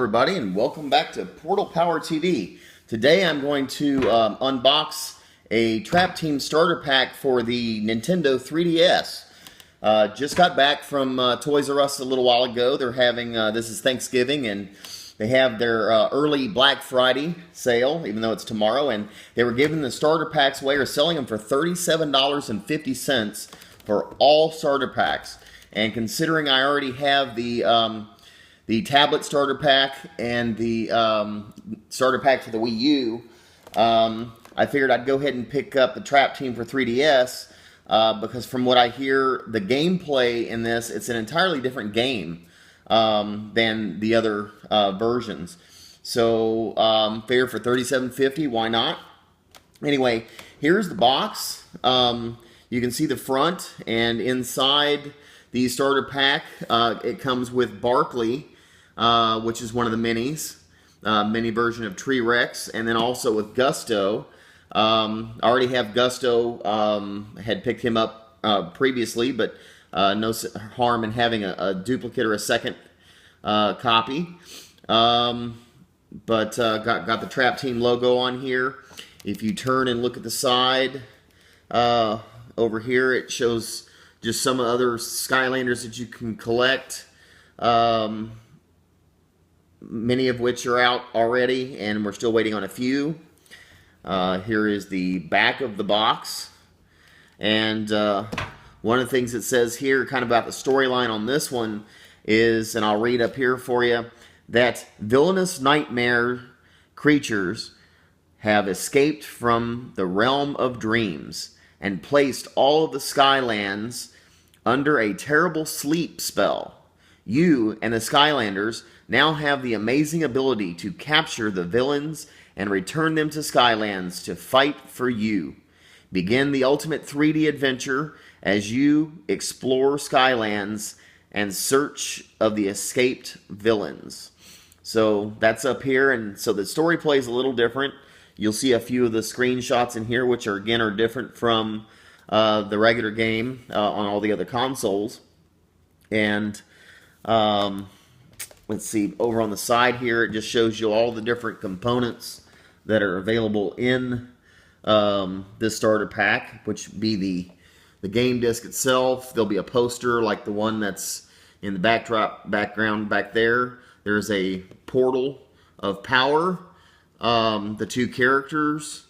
everybody, and welcome back to Portal Power TV. Today I'm going to unbox a Trap Team starter pack for the Nintendo 3DS. Just got back from Toys R Us a little while ago. They're having, this is Thanksgiving, and they have their early Black Friday sale, even though it's tomorrow, and they were giving the starter packs away, or selling them for $37.50 for all starter packs. And considering I already have the tablet starter pack and the starter pack for the Wii U, I figured I'd go ahead and pick up the Trap Team for 3DS, because from what I hear, the gameplay in this, it's an entirely different game than the other versions. So, figured for $37.50, why not? Anyway, here's the box. You can see the front, and inside the starter pack, it comes with Barkley, which is one of the minis, mini version of Tree Rex, and then also with Gusto. I already have Gusto, had picked him up previously, but no harm in having a duplicate or a second copy. Got the Trap Team logo on here. If you turn and look at the side, over here it shows just some other Skylanders that you can collect, many of which are out already, and we're still waiting on a few. Here is the back of the box, and one of the things it says here, kind of about the storyline on this one, is, and I'll read up here for you, that villainous nightmare creatures have escaped from the realm of dreams and placed all of the Skylands under a terrible sleep spell. You and the Skylanders now have the amazing ability to capture the villains and return them to Skylands to fight for you. Begin the ultimate 3D adventure as you explore Skylands and search of the escaped villains. So that's up here, and so the story plays a little different. You'll see a few of the screenshots in here, which are different from the regular game on all the other consoles. And let's see, over on the side here, it just shows you all the different components that are available in this starter pack, which would be the game disc itself. There'll be a poster like the one that's in the background back there. There's a portal of power, the two characters,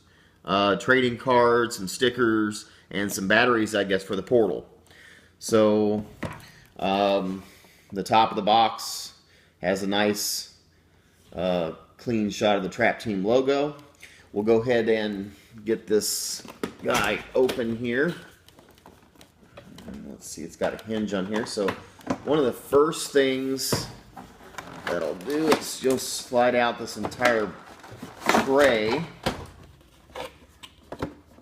trading cards, some stickers, and some batteries, I guess, for the portal. So the top of the box has a nice clean shot of the Trap Team logo. We'll go ahead and get this guy open here. Let's see, it's got a hinge on here. So one of the first things that I'll do is just slide out this entire tray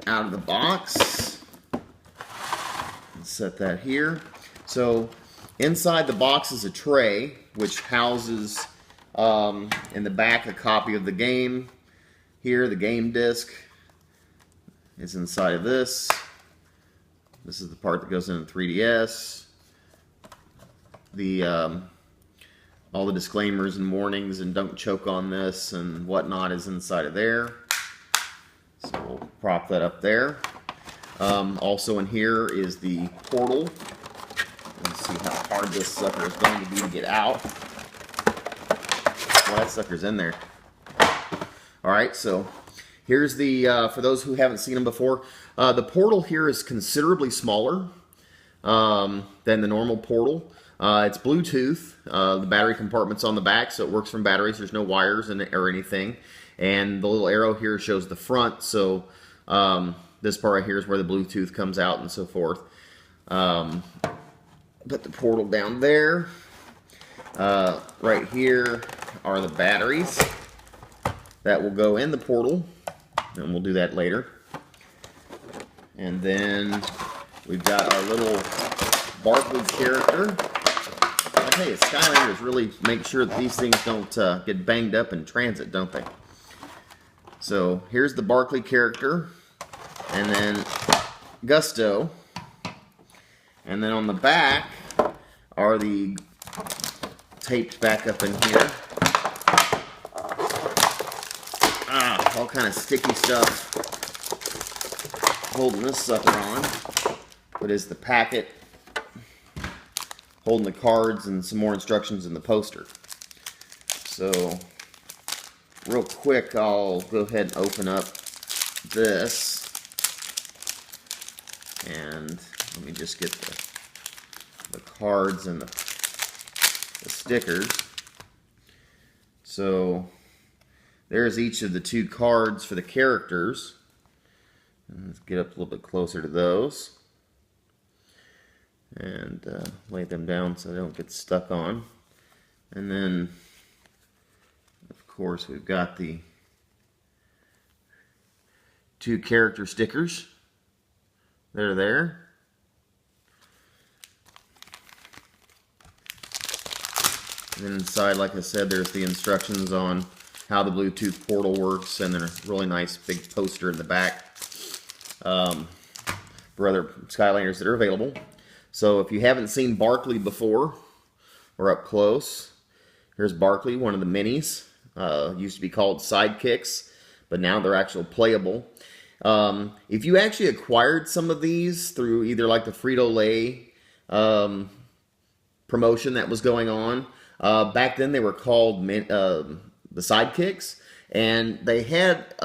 out of the box and set that here. So inside the box is a tray which houses in the back a copy of the game. Here, the game disc is inside of this. This is the part that goes in the 3DS. All the disclaimers and warnings and don't choke on this and whatnot is inside of there. So we'll prop that up there. Also in here is the portal. Let's see how hard this sucker is going to be to get out. Well, that sucker's in there. Alright, so here's the, for those who haven't seen them before, the portal here is considerably smaller than the normal portal. It's Bluetooth. The battery compartment's on the back, so it works from batteries. There's no wires in it or anything. And the little arrow here shows the front, so this part right here is where the Bluetooth comes out and so forth. Put the portal down there. Right here are the batteries that will go in the portal, and we'll do that later. And then we've got our little Barkley character. I tell you, Skylanders really make sure that these things don't get banged up in transit, don't they? So here's the Barkley character, and then Gusto, and then on the back are the taped back up in here all kind of sticky stuff holding this sucker on. But is the packet holding the cards and some more instructions in the poster. So, real quick, I'll go ahead and open up this. And let me just get the cards and the stickers. So, there's each of the 2 cards for the characters. And let's get up a little bit closer to those. And lay them down so they don't get stuck on. And then, of course, we've got the 2 character stickers that are there. And then inside, like I said, there's the instructions on how the Bluetooth portal works, and then a really nice big poster in the back for other Skylanders that are available. So if you haven't seen Barkley before, or up close, here's Barkley, one of the minis. Used to be called sidekicks, but now they're actually playable. If you actually acquired some of these through either like the Frito-Lay promotion that was going on, back then they were called the sidekicks, and they had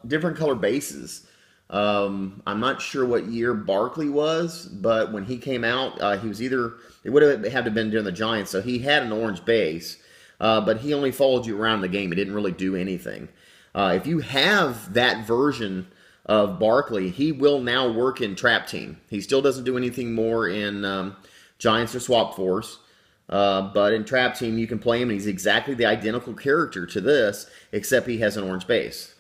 different color bases. I'm not sure what year Barkley was, but when he came out, he was either, it would have had to have been during the Giants, so he had an orange base, but he only followed you around the game. He didn't really do anything. If you have that version of Barkley, he will now work in Trap Team. He still doesn't do anything more in Giants or Swap Force, but in Trap Team you can play him, and he's exactly the identical character to this, except he has an orange base.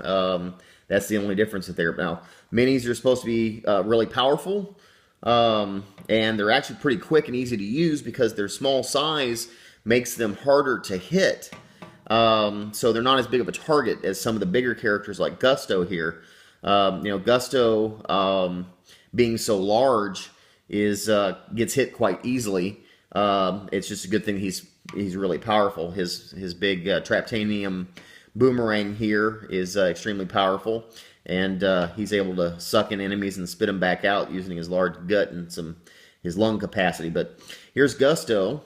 That's the only difference there. Now, minis are supposed to be really powerful, and they're actually pretty quick and easy to use because their small size makes them harder to hit. So they're not as big of a target as some of the bigger characters like Gusto here. Gusto, being so large, gets hit quite easily. It's just a good thing he's really powerful. His big Traptanium boomerang here is extremely powerful, and he's able to suck in enemies and spit them back out using his large gut and his lung capacity. But here's Gusto,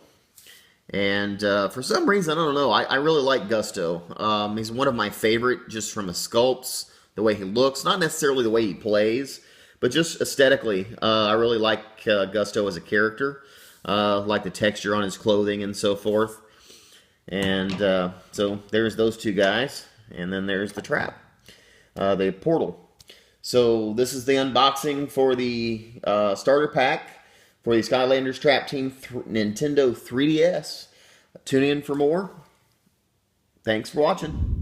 and for some reason, I don't know, I really like Gusto. He's one of my favorite just from his sculpts, the way he looks, not necessarily the way he plays, but just aesthetically. I really like Gusto as a character, like the texture on his clothing and so forth. And so there's those 2 guys, and then there's the trap, the portal. So this is the unboxing for the starter pack for the Skylanders Trap Team Nintendo 3DS. Tune in for more. Thanks for watching.